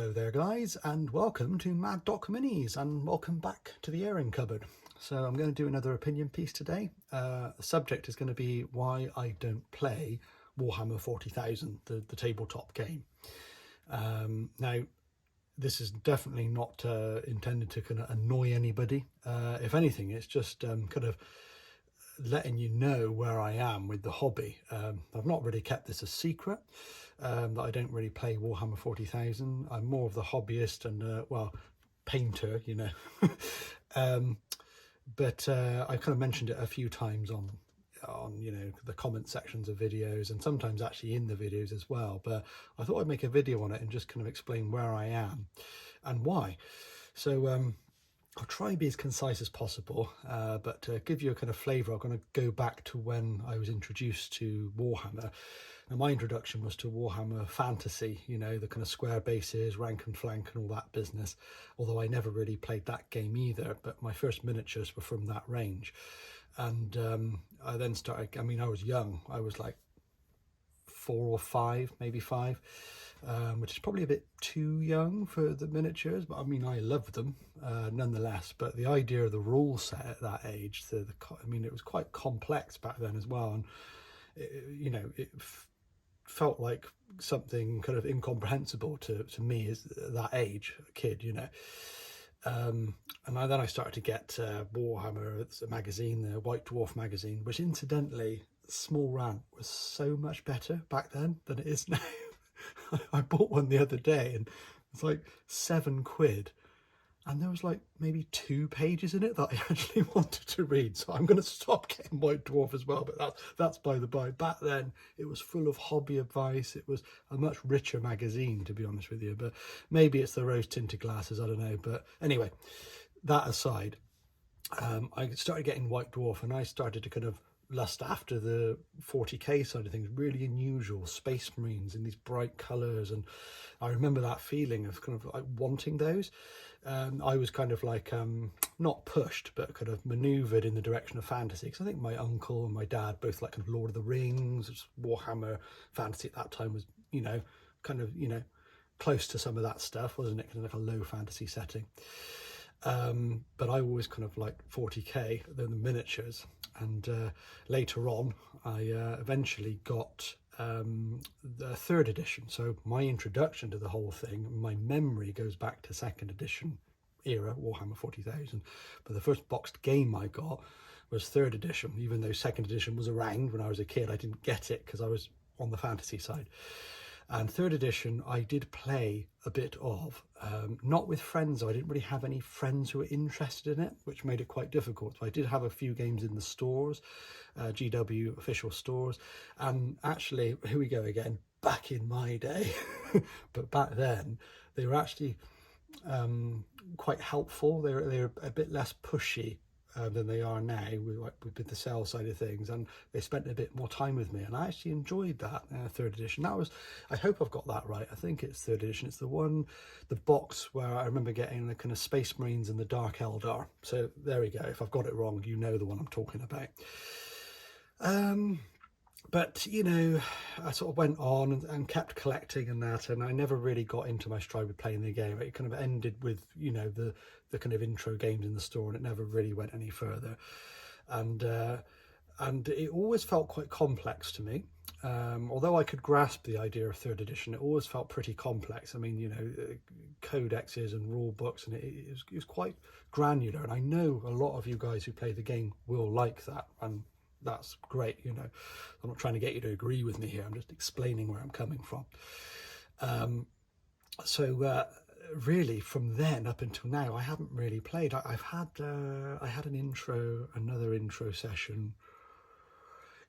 Hello there guys, and welcome to Mad Doc Minis, and welcome back to the airing cupboard. So I'm going to do another opinion piece today. The subject is going to be why I don't play Warhammer 40,000, the tabletop game. Now, this is definitely not intended to kind of annoy anybody. If anything, it's just kind of letting you know where I am with the hobby. I've not really kept this a secret, that I don't really play Warhammer 40,000. I'm more of the hobbyist and well, painter, you know. But I kind of mentioned it a few times on you know, the comment sections of videos, and sometimes actually in the videos as well. But I thought I'd make a video on it and just kind of explain where I am and why. So I'll try and be as concise as possible, but to give you a kind of flavour, I'm going to go back to when I was introduced to Warhammer. Now, my introduction was to Warhammer Fantasy, you know, the kind of square bases, rank and flank and all that business, although I never really played that game either, but my first miniatures were from that range. And I then started, I mean, I was young, I was like 4 or 5, maybe 5. Which is probably a bit too young for the miniatures, but I mean, I love them nonetheless. But the idea of the rule set at that age, I mean, it was quite complex back then as well, and you know, it felt like something kind of incomprehensible to me as that age, a kid, you know. And then I started to get Warhammer, it's a magazine, the White Dwarf magazine, which incidentally, small rant, was so much better back then than it is now. I bought one the other day and it's like £7, and there was like maybe 2 pages in it that I actually wanted to read, so I'm going to stop getting White Dwarf as well, but that's by the by. Back then it was full of hobby advice. It was a much richer magazine, to be honest with you, but maybe it's the rose tinted glasses, I don't know. But anyway, that aside, I started getting White Dwarf and I started to kind of lust after the 40k side of things. Really unusual Space Marines in these bright colours, and I remember that feeling of kind of like wanting those. I was kind of like not pushed, but kind of manoeuvred in the direction of fantasy, because I think my uncle and my dad both like kind of Lord of the Rings. Warhammer Fantasy at that time was, you know, kind of, you know, close to some of that stuff, wasn't it? Kind of like a low fantasy setting. But I always kind of liked 40k, the miniatures, and later on I eventually got the 3rd edition. So my introduction to the whole thing, my memory goes back to 2nd edition era, Warhammer 40,000, but the first boxed game I got was 3rd edition. Even though 2nd edition was around when I was a kid, I didn't get it because I was on the fantasy side. And 3rd edition I did play a bit of, not with friends though. I didn't really have any friends who were interested in it, which made it quite difficult. So I did have a few games in the stores, GW official stores, and actually, here we go again, back in my day, but back then they were actually quite helpful. They were a bit less pushy than they are now with the sales side of things, and they spent a bit more time with me, and I actually enjoyed that 3rd edition. That was, I hope I've got that right, I think it's 3rd edition. It's the one, the box where I remember getting the kind of Space Marines and the Dark Eldar. So there we go. If I've got it wrong, you know the one I'm talking about. But you know, I sort of went on and kept collecting and that, and I never really got into my stride with playing the game. It kind of ended with, you know, the kind of intro games in the store, and it never really went any further. And it always felt quite complex to me. Although I could grasp the idea of 3rd edition, it always felt pretty complex. I mean, you know, codexes and rule books, and it was quite granular. And I know a lot of you guys who play the game will like that, and that's great. You know, I'm not trying to get you to agree with me here. I'm just explaining where I'm coming from. Really, from then up until now, I haven't really played. I had another intro session.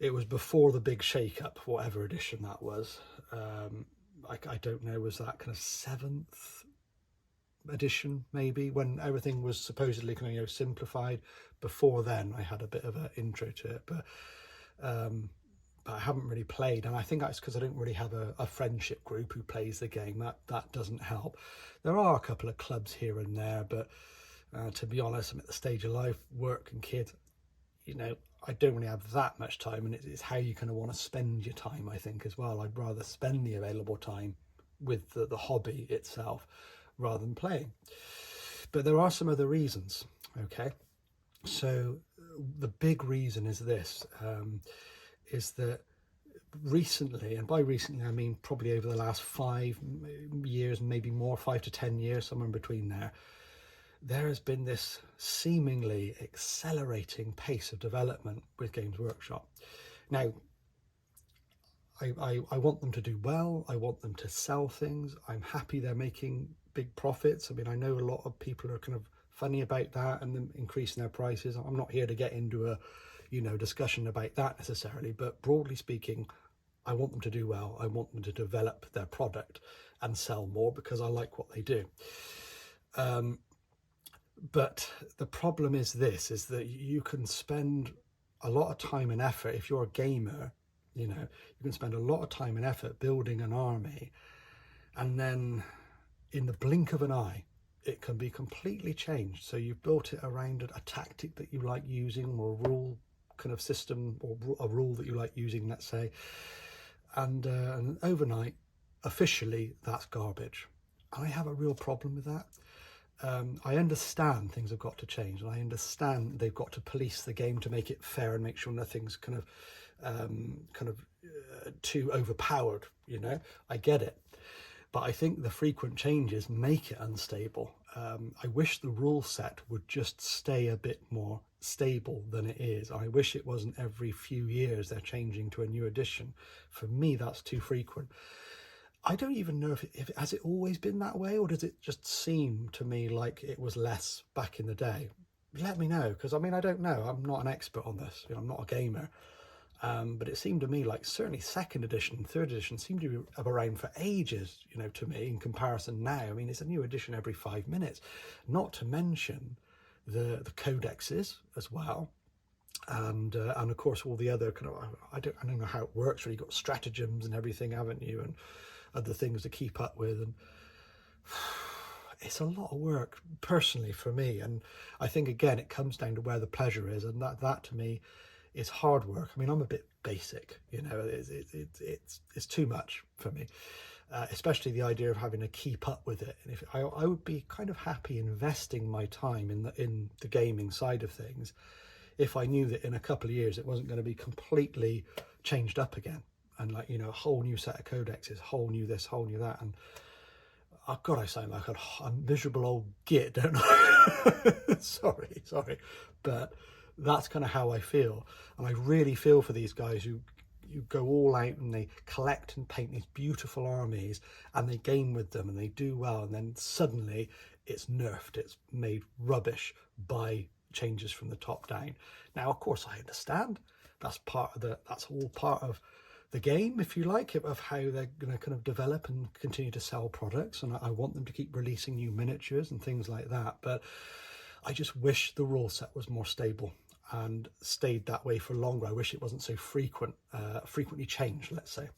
It was before the big shake-up, whatever edition that was. I don't know, was that kind of 7th edition maybe, when everything was supposedly kind of, you know, simplified? Before then I had a bit of an intro to it, but I haven't really played, and I think that's because I don't really have a friendship group who plays the game. That doesn't help. There are a couple of clubs here and there, but to be honest, I'm at the stage of life, work and kids, you know, I don't really have that much time, and it's how you kind of want to spend your time, I think, as well. I'd rather spend the available time with the hobby itself rather than playing. But there are some other reasons, okay? So the big reason is this, is that recently, and by recently I mean probably over the last 5 years, maybe more, 5 to 10 years, somewhere in between there has been this seemingly accelerating pace of development with Games Workshop. Now, I want them to do well. I want them to sell things. I'm happy they're making big profits. I mean, I know a lot of people are kind of funny about that and them increasing their prices. I'm not here to get into a, discussion about that necessarily, but broadly speaking, I want them to do well. I want them to develop their product and sell more because I like what they do. But the problem is this, is that you can spend a lot of time and effort. If you're a gamer, you can spend a lot of time and effort building an army, and then in the blink of an eye, it can be completely changed. So you've built it around a tactic that you like using, or a rule kind of system, or a rule that you like using, let's say, and overnight, officially, that's garbage. I have a real problem with that. I understand things have got to change, and I understand they've got to police the game to make it fair and make sure nothing's kind of too overpowered. I get it, but I think the frequent changes make it unstable. I wish the rule set would just stay a bit more stable than it is. I wish it wasn't every few years they're changing to a new edition. For me, that's too frequent. I don't even know if it has it always been that way, or does it just seem to me like it was less back in the day? Let me know, because I mean, I don't know. I'm not an expert on this. I'm not a gamer. But it seemed to me like certainly 2nd edition, 3rd edition seemed to be around for ages, to me, in comparison now. I mean, it's a new edition every 5 minutes, not to mention the codexes as well. And of course all the other kind of, I don't know how it works really. You've got stratagems and everything, haven't you, and other things to keep up with, and it's a lot of work personally for me. And I think again it comes down to where the pleasure is, and that to me is hard work. I mean, I'm a bit basic, it's too much for me, especially the idea of having to keep up with it. And if I would be kind of happy investing my time in the gaming side of things if I knew that in a couple of years it wasn't going to be completely changed up again, and like, a whole new set of codexes, whole new this, whole new that. And oh God, I sound like a miserable old git, don't I? sorry, but that's kind of how I feel. And I really feel for these guys who go all out and they collect and paint these beautiful armies, and they game with them and they do well, and then suddenly it's nerfed, it's made rubbish by changes from the top down. Now, of course, I understand that's all part of the game, if you like, of how they're going to kind of develop and continue to sell products, and I want them to keep releasing new miniatures and things like that. But I just wish the rule set was more stable and stayed that way for longer. I wish it wasn't so frequently changed, let's say.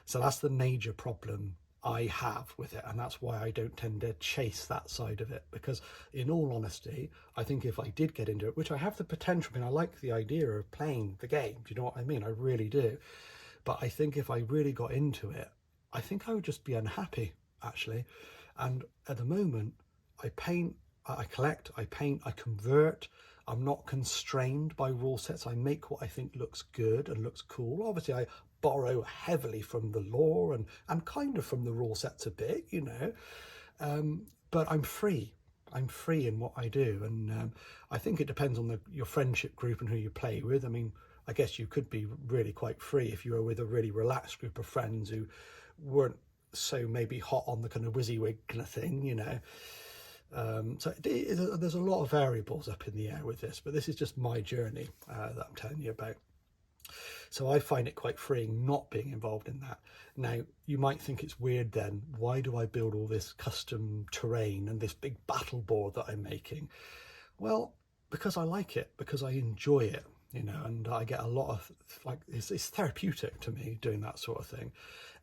So that's the major problem I have with it, and that's why I don't tend to chase that side of it, because in all honesty, I think if I did get into it, which I have the potential, I mean, I like the idea of playing the game, do you know what I mean? I really do. But I think if I really got into it, I think I would just be unhappy, actually. And at the moment, I paint, I collect, I paint, I convert. I'm not constrained by rule sets. I make what I think looks good and looks cool. Obviously, I borrow heavily from the lore and kind of from the rule sets a bit, but I'm free. I'm free in what I do. And I think it depends on your friendship group and who you play with. I mean, I guess you could be really quite free if you were with a really relaxed group of friends who weren't so maybe hot on the kind of WYSIWYG kind of thing, So there's a lot of variables up in the air with this, but this is just my journey that I'm telling you about. So I find it quite freeing not being involved in that. Now, you might think it's weird then, why do I build all this custom terrain and this big battle board that I'm making? Well, because I like it, because I enjoy it, and I get a lot of, it's therapeutic to me doing that sort of thing.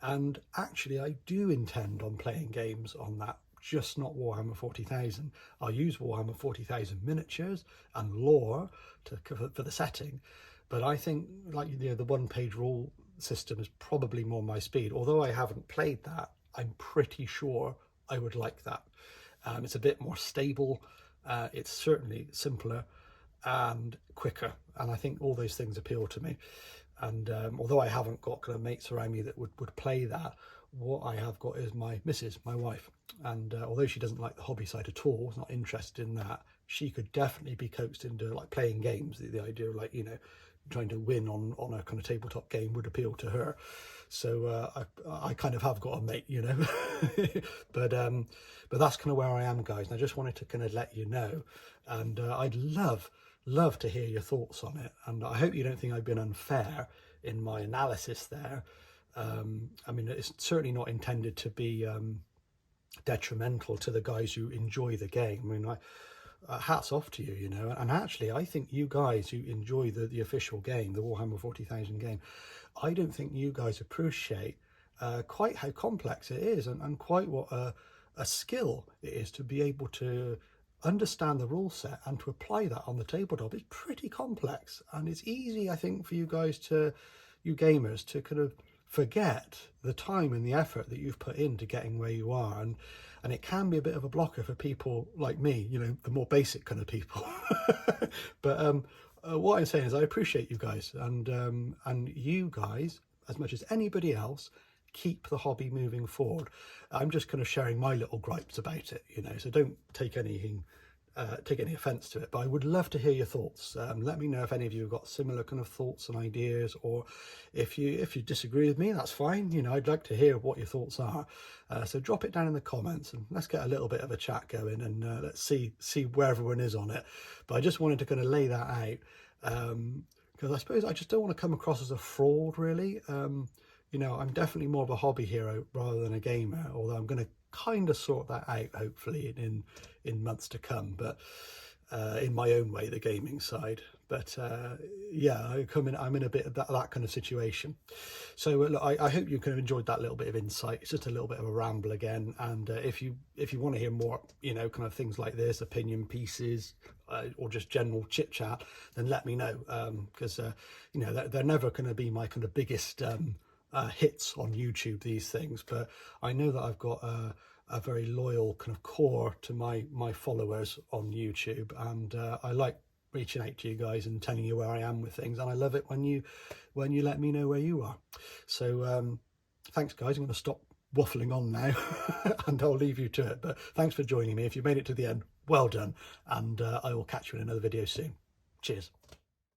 And actually, I do intend on playing games on that, just not Warhammer 40,000. I'll use Warhammer 40,000 miniatures and lore for the setting. But I think the one-page rule system is probably more my speed. Although I haven't played that, I'm pretty sure I would like that. It's a bit more stable, it's certainly simpler and quicker, and I think all those things appeal to me. And although I haven't got kind of mates around me that would play that, what I have got is my missus, my wife. And although she doesn't like the hobby side at all, is not interested in that, she could definitely be coaxed into like playing games. The idea of, like, you know, trying to win on a kind of tabletop game would appeal to her. So I kind of have got a mate, you know. but that's kind of where I am, guys, and I just wanted to kind of let you know. And I'd love to hear your thoughts on it, and I hope you don't think I've been unfair in my analysis there. I mean, it's certainly not intended to be detrimental to the guys who enjoy the game. I mean, hats off to you, you know. And actually, I think you guys who enjoy the official game, the Warhammer 40,000 game, I don't think you guys appreciate quite how complex it is, and quite what a skill it is to be able to understand the rule set and to apply that on the tabletop. It's pretty complex, and it's easy, I think, for you guys you gamers, to kind of forget the time and the effort that you've put into getting where you are, and it can be a bit of a blocker for people like me, you know, the more basic kind of people. But what I'm saying is, I appreciate you guys, and you guys, as much as anybody else, keep the hobby moving forward. I'm just kind of sharing my little gripes about it, you know, so don't take anything take any offense to it, but I would love to hear your thoughts. Let me know if any of you have got similar kind of thoughts and ideas, or if you disagree with me, that's fine. You know, I'd like to hear what your thoughts are. So drop it down in the comments, and let's get a little bit of a chat going, and let's see where everyone is on it. But I just wanted to kind of lay that out, because I suppose I just don't want to come across as a fraud, really. You know, I'm definitely more of a hobby hero rather than a gamer, although I'm going to kind of sort that out, hopefully, in months to come, but in my own way, the gaming side. But yeah, I'm in a bit of that kind of situation. So look, I hope you kind of enjoyed that little bit of insight. It's just a little bit of a ramble again, and if you want to hear more, you know, kind of things like this, opinion pieces, or just general chit chat, then let me know, because you know, they're never going to be my kind of biggest hits on YouTube, these things, but I know that I've got a very loyal kind of core to my followers on YouTube, and I like reaching out to you guys and telling you where I am with things, and I love it when you let me know where you are. So thanks, guys. I'm going to stop waffling on now and I'll leave you to it, but thanks for joining me. If you made it to the end, well done, and I will catch you in another video soon. Cheers.